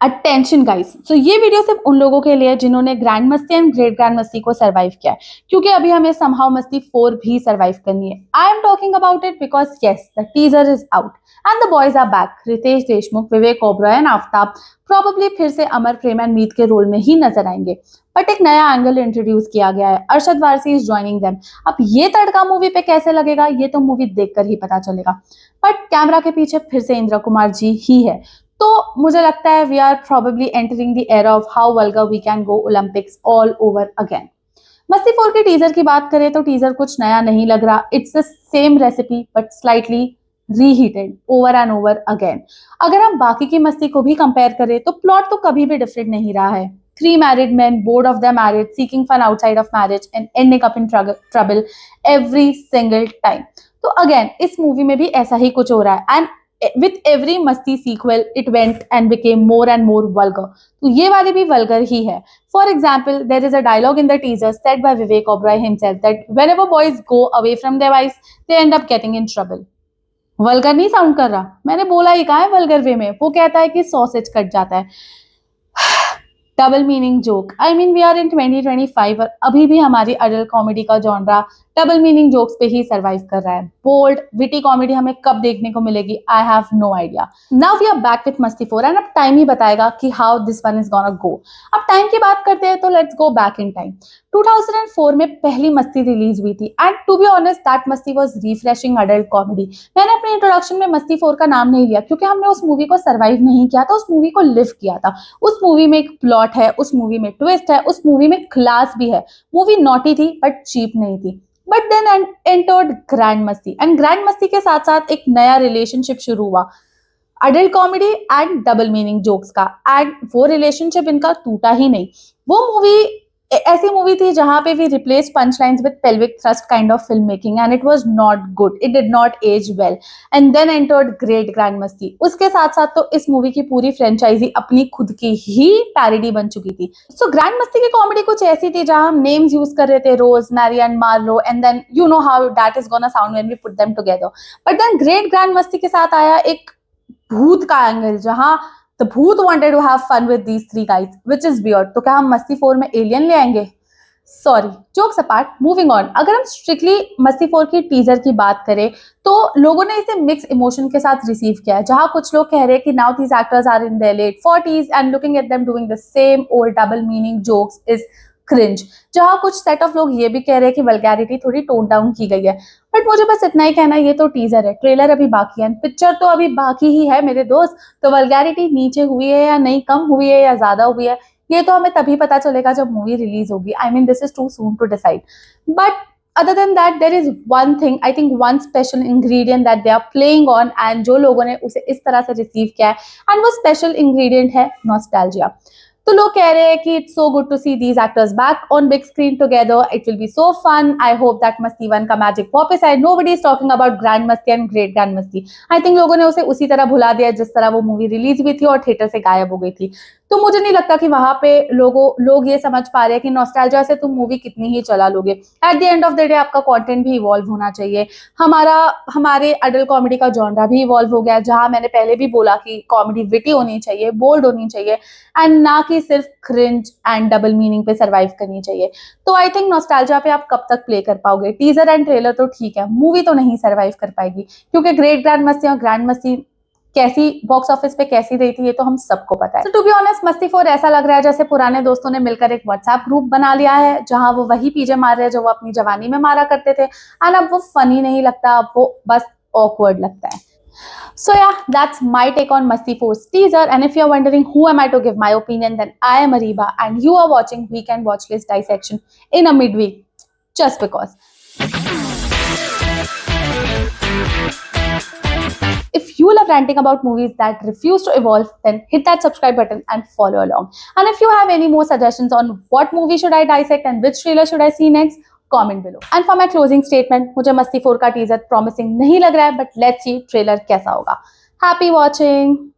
Attention guys, सो ये video सिर्फ उन लोगों के लिए जिन्होंने grand Masti and great grand मस्ती को सरवाइव किया है, क्योंकि अभी हमें समहाउ मस्ती 4 भी सरवाइव करनी है। I am talking about it because yes, the teaser is out and the boys are back. Riteish Deshmukh, Vivek Oberoi and Aftab probably फिर से अमर, प्रेम एंड मीत के रोल में ही नजर आएंगे, बट एक नया एंगल इंट्रोड्यूस किया गया है। Arshad Warsi is joining them. अब ये तड़का मूवी पे कैसे लगेगा ये तो मूवी देखकर ही पता चलेगा, बट कैमरा के पीछे फिर से इंद्र कुमार जी ही है। तो मुझे लगता है we are probably entering the era of how vulgar we can go olympics all over again. Masti 4 के टीजर की बात करें तो टीजर कुछ नया नहीं लग रहा। It's the same recipe but slightly reheated over and over again. अगर हम बाकी की मस्ती को भी कंपेयर करें तो प्लॉट तो कभी भी डिफरेंट नहीं रहा है। 3 married men bored of their marriage, seeking fun outside of marriage and ending up in trouble every single time. तो अगेन इस मूवी में भी ऐसा ही कुछ हो रहा है एंड with every मस्ती sequel it went and became more and more vulgar. तो ये वाली भी vulgar ही है. For example, there is a dialogue in the teaser said by Vivek Oberoi himself that whenever boys go away from their wives, they end up getting in trouble. Vulgar नहीं sound कर रहा, मैंने बोला ही कहा है vulgar वे में। वो कहता है कि सॉसेज कट जाता है। Double meaning joke, I mean we are in 2025 और अभी भी हमारी अडल्ट कॉमेडी का जॉनरा डबल मीनिंग जोक्स पे ही सरवाइव कर रहा है। बोल्ड विटी कॉमेडी हमें कब देखने को मिलेगी, I have no idea. Now we are back with Masti 4 and अब टाइम ही बताएगा कि how this one is gonna go. अब टाइम की बात करते हैं तो let's go back in time. 2004 में पहली मस्ती रिलीज हुई थी and to be honest that Masti was refreshing adult comedy. मैंने अपने इंट्रोडक्शन में मस्ती 4 का नाम नहीं लिया क्योंकि हमने उस मूवी को सरवाइव नहीं किया था, उस मूवी को लिव किया था। उस मूवी में एक प्लॉट है, उस मूवी में ट्विस्ट है, उस मूवी में क्लास भी है। मूवी नॉटी थी बट चीप नहीं थी। But then entered grand Masti and grand मस्ती के साथ साथ एक नया रिलेशनशिप शुरू हुआ, adult comedy and double meaning jokes का। एंड वो रिलेशनशिप इनका टूटा ही नहीं। वो मूवी ऐसी मूवी थी जहां पे we replace punch lines with pelvic thrust kind of film making and it was not good, it did not as well. And then entered great grand Masti. उसके साथ साथ तो इस मूवी की पूरी फ्रेंचाइजी अपनी खुद की ही पैरोडी बन चुकी थी। सो ग्रैंड मस्ती की कॉमेडी कुछ ऐसी थी जहां हम नेम्स यूज कर रहे थे, Rose, Marian, Marlowe, and then you know how that is gonna sound when we put them together. But then great grand मस्ती के साथ आया एक भूत का एंगल जहां the bhoot wanted to have fun with these 3 guys which is weird. तो क्या हम मस्ती 4 में एलियन ले आएंगे? Sorry, jokes apart, moving on. अगर हम स्ट्रिक्टली मस्ती 4 की टीजर की बात करें तो लोगों ने इसे मिक्स इमोशन के साथ रिसीव किया है। जहां कुछ लोग कह रहे हैं कि now these actors are in their late 40s and looking at them doing the same old double meaning jokes is cringe. जहां कुछ सेट ऑफ लोग ये भी कह रहे हैं कि वल्गैरिटी थोड़ी टोन डाउन की गई है। बट मुझे बस इतना ही कहना है, ये तो टीजर है, ट्रेलर अभी बाकी है, पिक्चर तो अभी बाकी ही है मेरे दोस्त। तो वल्गैरिटी नीचे हुई है या नहीं, कम हुई है या ज्यादा हुई है, ये तो हमें तभी पता चलेगा जब मूवी रिलीज होगी। I mean this is too soon to decide. But other than that there is one thing, I think one special ingredient that they are playing on and जो लोगों ने उसे इस तरह से रिसीव किया है and वो special ingredient है nostalgia। तो लोग कह रहे हैं कि it's so good to see these actors back on big screen together, it will be so fun. I hope that Masti 1 का मैजिक वापस आए। Nobody is talking about grand Masti and great grand Masti. I think लोगों ने उसे उसी तरह भुला दिया जिस तरह वो मूवी रिलीज हुई थी और थिएटर से गायब हो गई थी। तो मुझे नहीं लगता कि वहां पे लोग ये समझ पा रहे हैं कि नॉस्टैल्जिया से तुम मूवी कितनी ही चला लोगे। At the end of the day आपका कंटेंट भी इवॉल्व होना चाहिए। हमारे अडल्ट कॉमेडी का जॉनरा भी इवॉल्व हो गया, जहां मैंने पहले भी बोला कि कॉमेडी विटी होनी चाहिए, बोल्ड होनी चाहिए एंड ना कि सिर्फ क्रिंज एंड डबल मीनिंग पे सरवाइव करनी चाहिए। तो आई थिंक नॉस्टैल्जिया पे आप कब तक प्ले कर पाओगे? टीजर एंड ट्रेलर तो ठीक है, मूवी तो नहीं सरवाइव कर पाएगी क्योंकि ग्रेट ग्रैंड मस्ती और ग्रैंड मस्ती कैसी बॉक्स ऑफिस पे कैसी रही थी ये तो हम सबको पता है। टू बी ऑनेस्ट मस्ती 4 ऐसा लग रहा है जैसे पुराने दोस्तों ने मिलकर एक व्हाट्सएप ग्रुप बना लिया है जहां वो वही पीजे मार रहे हैं जो वो अपनी जवानी में मारा करते थे एंड अब वो फनी नहीं लगता, अब वो बस ऑकवर्ड लगता है। So yeah, that's my take on Masti 4's teaser. And if you're wondering who am I to give my opinion, then I am Ariba, and you are watching Weekend Watchlist Dissection in a midweek, just because. If you love ranting about movies that refuse to evolve, then hit that subscribe button and follow along. And if you have any more suggestions on what movie should I dissect and which trailer should I see next, comment below. And for my closing statement, मुझे मस्ती 4 का teaser promising नहीं लग रहा है, but let's see trailer कैसा होगा। Happy watching.